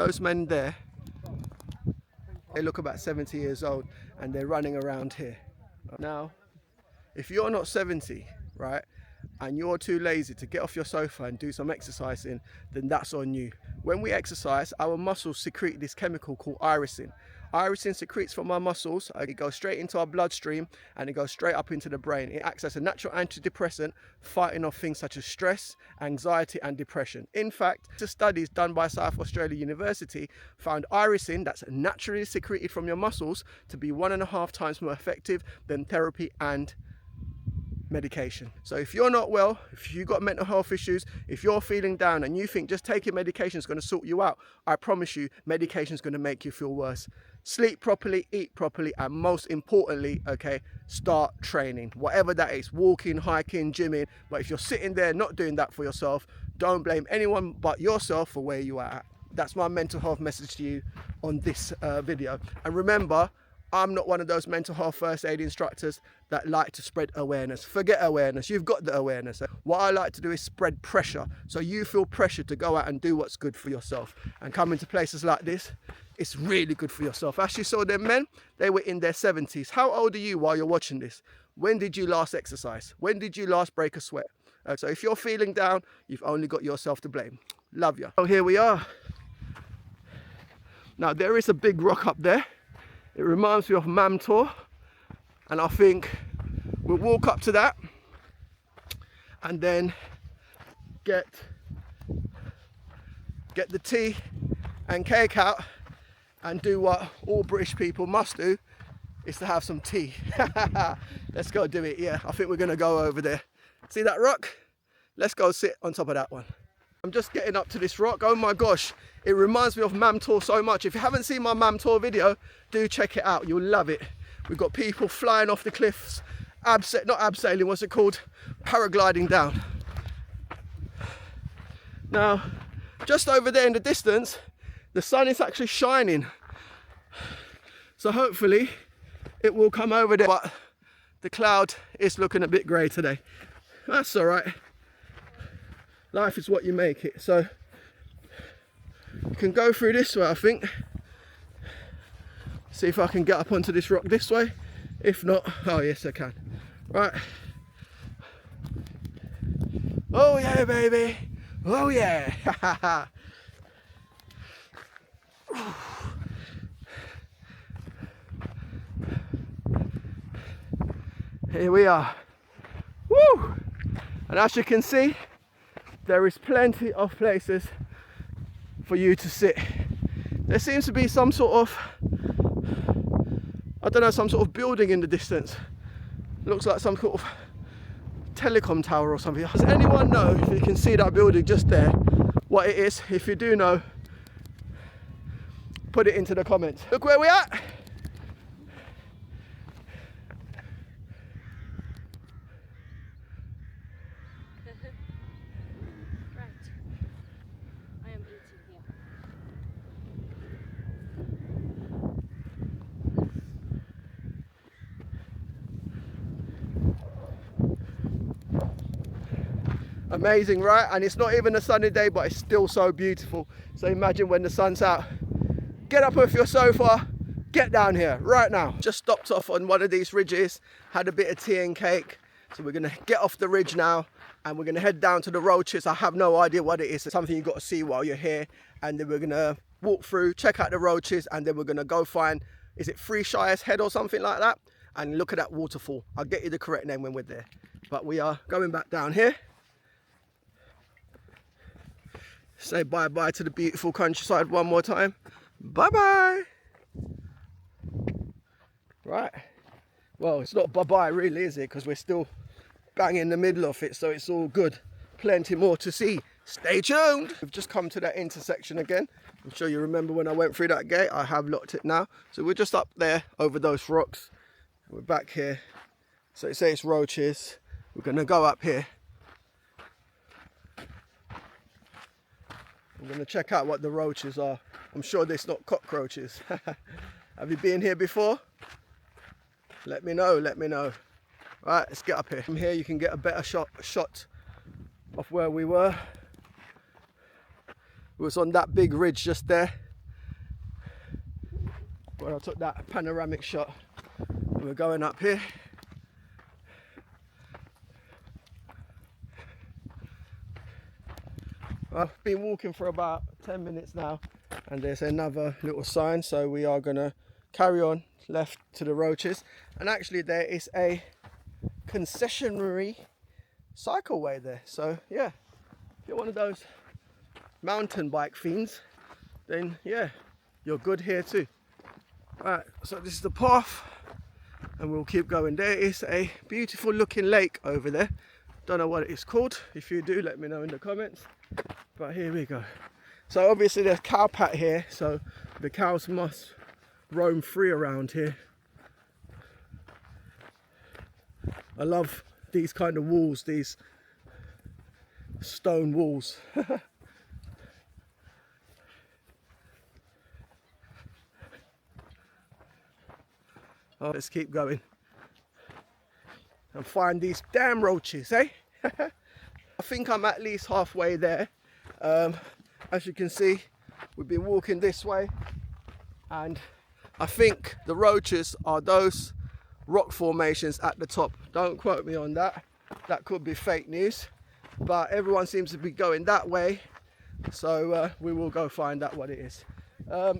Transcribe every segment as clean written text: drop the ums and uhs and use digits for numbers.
Those men there, they look about 70 years old and they're running around here. Now, if you're not 70, right, and you're too lazy to get off your sofa and do some exercising, then that's on you. When we exercise, our muscles secrete this chemical called irisin. Irisin secretes from our muscles, it goes straight into our bloodstream and it goes straight up into the brain. It acts as a natural antidepressant, fighting off things such as stress, anxiety and depression. In fact, the studies done by South Australia University found irisin that's naturally secreted from your muscles to be 1.5 times more effective than therapy and medication. So if you're not well, if you've got mental health issues, if you're feeling down and you think just taking medication is going to sort you out, I promise you medication is going to make you feel worse. Sleep properly, eat properly, and most importantly, okay, start training, whatever that is, walking, hiking, gymming. But if you're sitting there not doing that for yourself, don't blame anyone but yourself for where you are at. That's my mental health message to you on this video. And remember, I'm not one of those mental health first aid instructors that like to spread awareness. Forget awareness, you've got the awareness. What I like to do is spread pressure. So you feel pressure to go out and do what's good for yourself. And coming to places like this, it's really good for yourself. As you saw them men, they were in their 70s. How old are you while you're watching this? When did you last exercise? When did you last break a sweat? So if you're feeling down, you've only got yourself to blame. Love you. So here we are. Now there is a big rock up there. It reminds me of Mamtor, and I think we'll walk up to that and then get the tea and cake out and do what all British people must do, is to have some tea. Let's go do it. Yeah, I think we're gonna go over there. See that rock? Let's go sit on top of that one. I'm just getting up to this rock. Oh my gosh, it reminds me of Mamtor so much. If you haven't seen my Mamtor video, do check it out. You'll love it. We've got people flying off the cliffs, not abseiling, what's it called? Paragliding down. Now, just over there in the distance, the sun is actually shining. So hopefully it will come over there, but the cloud is looking a bit grey today. That's all right. Life is what you make it. So you can go through this way, I think. See if I can get up onto this rock this way. If not, oh yes I can. Right. Oh yeah, baby. Oh yeah. Here we are. Woo! And as you can see, there is plenty of places for you to sit. There seems to be some sort of, I don't know, some sort of building in the distance. Looks like some sort of telecom tower or something. Does anyone know, if you can see that building just there, what it is? If you do know, put it into the comments. Look where we're at. Amazing, right? And it's not even a sunny day, but it's still so beautiful. So imagine when the sun's out, get up off your sofa, get down here right now. Just stopped off on one of these ridges, had a bit of tea and cake. So we're gonna get off the ridge now and we're gonna head down to the Roaches. I have no idea what it is. It's something you've got to see while you're here. And then we're gonna walk through, check out the Roaches, and then we're gonna go find, is it Three Shires Head or something like that? And look at that waterfall. I'll get you the correct name when we're there. But we are going back down here. Say bye-bye to the beautiful countryside one more time. Bye-bye. Right. Well, it's not bye-bye really, is it? Because we're still bang in the middle of it, so it's all good. Plenty more to see. Stay tuned. We've just come to that intersection again. I'm sure you remember when I went through that gate. I have locked it now. So we're just up there over those rocks. We're back here. So it says Roaches. We're going to go up here. I'm going to check out what the Roaches are. I'm sure there's not cockroaches. Have you been here before? Let me know, let me know. Right, let's get up here. From here you can get a better shot of where we were. It was on that big ridge just there. where I took that panoramic shot. We're going up here. I've been walking for about 10 minutes now, and there's another little sign, so we are gonna carry on left to the Roaches. And actually there is a concessionary cycleway there, so yeah, if you're one of those mountain bike fiends, then yeah, you're good here too. Right, so this is the path, and we'll keep going. There is a beautiful looking lake over there. Don't know what it's called. If you do, let me know in the comments. But here we go. So obviously there's cow pat here, so the cows must roam free around here. I love these kind of walls, these stone walls. Oh, let's keep going and find these damn roaches, eh? I think I'm at least halfway there. As you can see, we've been walking this way, and I think the roaches are those rock formations at the top. Don't quote me on that. That could be fake news, but everyone seems to be going that way, so we will go find out what it is.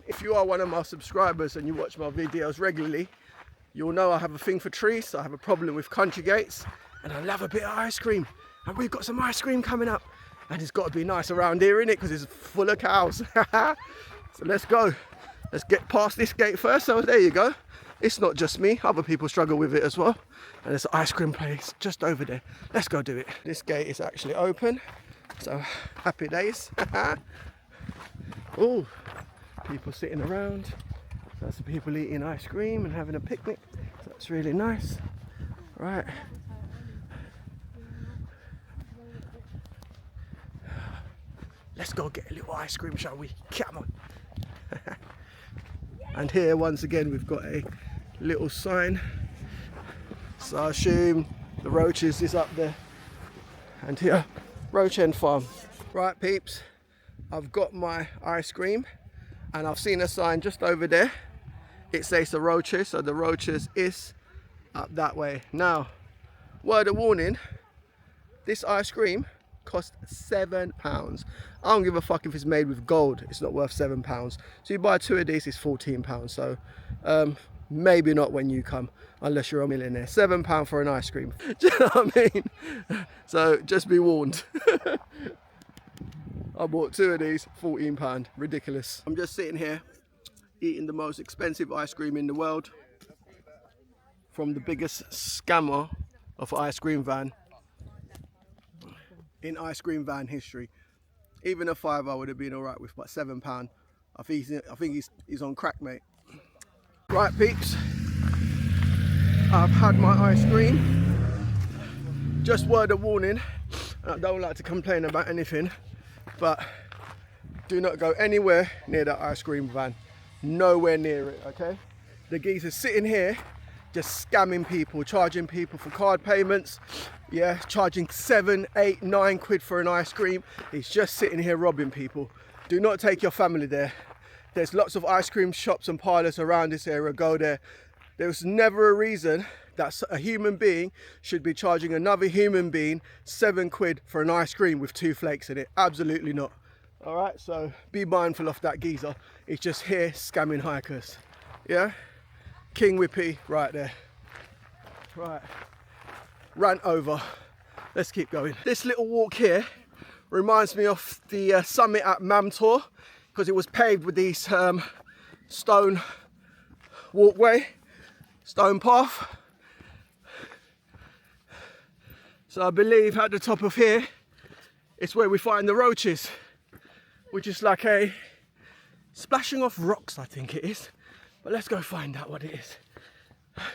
If you are one of my subscribers and you watch my videos regularly, you'll know I have a thing for trees. I have a problem with country gates, and I love a bit of ice cream. And we've got some ice cream coming up, and it's got to be nice around here, innit? Because it's full of cows. So let's go. Let's get past this gate first. So there you go. It's not just me. Other people struggle with it as well. And there's an ice cream place just over there. Let's go do it. This gate is actually open. So happy days. Oh, people sitting around. Lots of people eating ice cream and having a picnic. So that's really nice. Right. Let's go get a little ice cream, shall we? Come on. And here, once again, we've got a little sign. So I assume the Roaches is up there. And here, Roach End Farm. Right, peeps, I've got my ice cream, and I've seen a sign just over there. It says the Roaches, so the Roaches is up that way. Now, word of warning, this ice cream cost £7. I don't give a fuck if it's made with gold, it's not worth £7. So you buy 2 of these, it's £14. So maybe not when you come, unless you're a millionaire. £7 for an ice cream. Do you know what I mean? So just be warned. I bought 2 of these, £14. Ridiculous. I'm just sitting here eating the most expensive ice cream in the world from the biggest scammer of ice cream van in ice cream van history. Even a £5 would have been alright with, but £7, I think he's on crack, mate. Right, peeps, I've had my ice cream. Just word of warning, I don't like to complain about anything, but do not go anywhere near that ice cream van. Nowhere near it, okay? The geezer's sitting here just scamming people, charging people for card payments, yeah, charging 7, 8, 9 quid for an ice cream. He's just sitting here robbing people. Do not take your family there. There's lots of ice cream shops and parlours around this area. Go there. There's never a reason that a human being should be charging another human being 7 quid for an ice cream with 2 flakes in it. Absolutely not. All right, so be mindful of that geezer. He's just here scamming hikers. Yeah, King Whippy right there. Right, rant over. Let's keep going. This little walk here reminds me of the summit at Mamtor, because it was paved with these stone walkway, stone path. So I believe at the top of here it's where we find the Roaches, which is like a splashing of rocks, I think it is. But let's go find out what it is.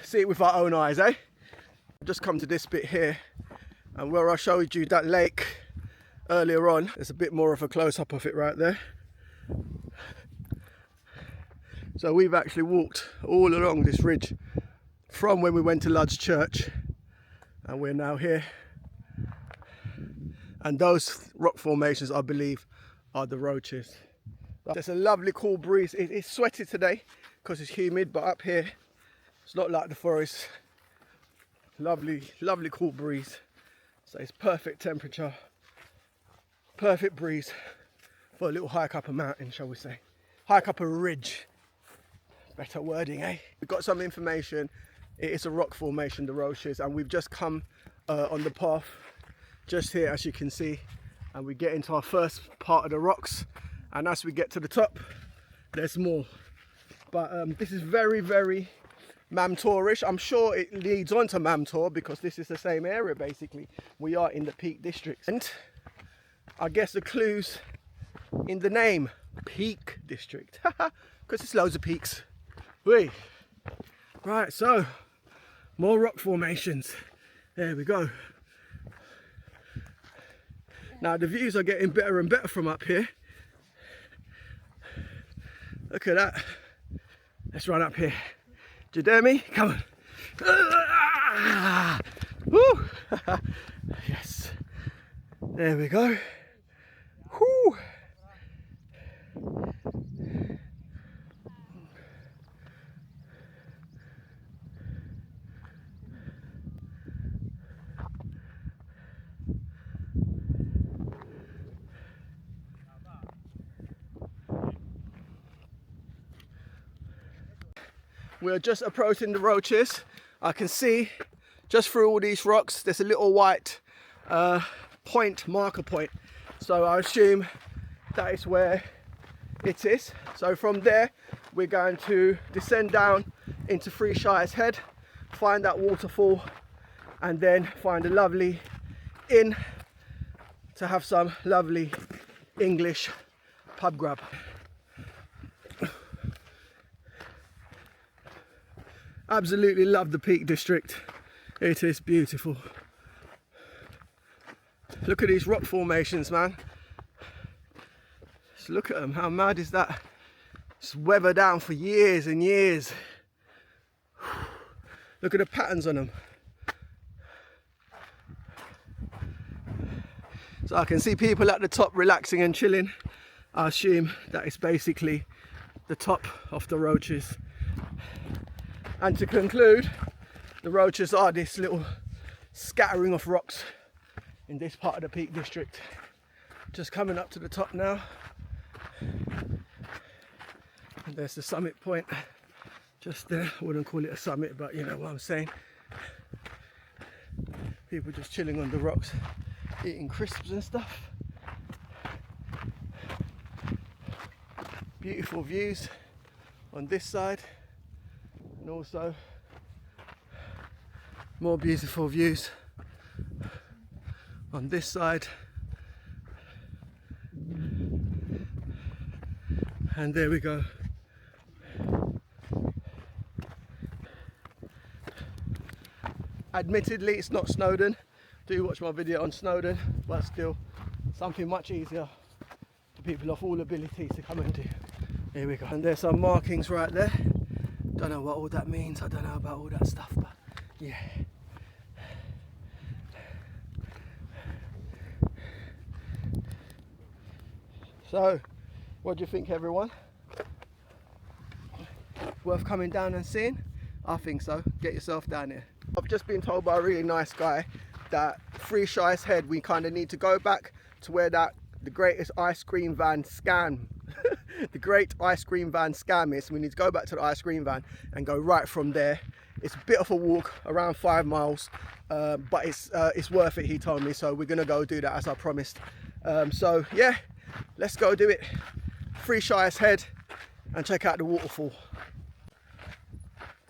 See it with our own eyes, eh? I've just come to this bit here, and where I showed you that lake earlier on, there's a bit more of a close-up of it right there. So we've actually walked all along this ridge from when we went to Lud's Church, and we're now here. And those rock formations, I believe, are the Roaches. There's a lovely cool breeze. It's sweaty today because it's humid, but up here it's not like the forest. Lovely, lovely cool breeze. So it's perfect temperature, perfect breeze for a little hike up a mountain, shall we say. Hike up a ridge. Better wording, eh? We've got some information. It is a rock formation, the Roaches, and we've just come on the path just here, as you can see, and we get into our first part of the rocks, and as we get to the top there's more. But this is very, very Mamtorish. I'm sure it leads on to Mamtor because this is the same area basically. We are in the Peak District, and I guess the clues in the name, Peak District, because it's loads of peaks. Whee. Right, so more rock formations. There we go. Now the views are getting better and better from up here. Look at that. Let's run up here. Do you dare me? Come on. Woo. Yes. There we go. Woo. We're just approaching the Roaches. I can see just through all these rocks there's a little white marker point. So I assume that is where it is. So from there we're going to descend down into Three Shires Head, find that waterfall, and then find a lovely inn to have some lovely English pub grub. Absolutely love the Peak District. It is beautiful. Look at these rock formations, man. Just look at them. How mad is that? It's weathered down for years and years. Look at the patterns on them. So I can see people at the top relaxing and chilling. I assume that is basically the top of the Roaches. And to conclude, the Roaches are this little scattering of rocks in this part of the Peak District. Just coming up to the top now. And there's the summit point just there. I wouldn't call it a summit, but you know what I'm saying. People just chilling on the rocks, eating crisps and stuff. Beautiful views on this side. And also more beautiful views on this side, and there we go. Admittedly it's not Snowdon. Do watch my video on Snowdon, but still something much easier for people of all abilities to come and do. Here we go, and there's some markings right there. Don't know what all that means, I don't know about all that stuff, but yeah. So, what do you think, everyone? Worth coming down and seeing? I think so. Get yourself down here. I've just been told by a really nice guy that Three Shires Head, we kind of need to go back to where the greatest ice cream van scam the great ice cream van scam is. We need to go back to the ice cream van and go right from there. It's a bit of a walk, around 5 miles, but it's worth it, he told me, so we're gonna go do that as I promised. So yeah, let's go do it. Three Shires Head and check out the waterfall.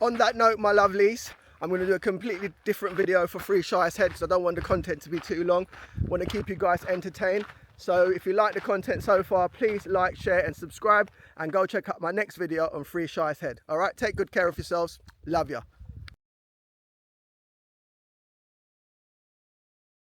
On that note, my lovelies, I'm going to do a completely different video for Three Shires Head because I don't want the content to be too long. I want to keep you guys entertained. So if you like the content so far, please like, share and subscribe, and go check out my next video on Three Shires Head. Alright, take good care of yourselves. Love ya.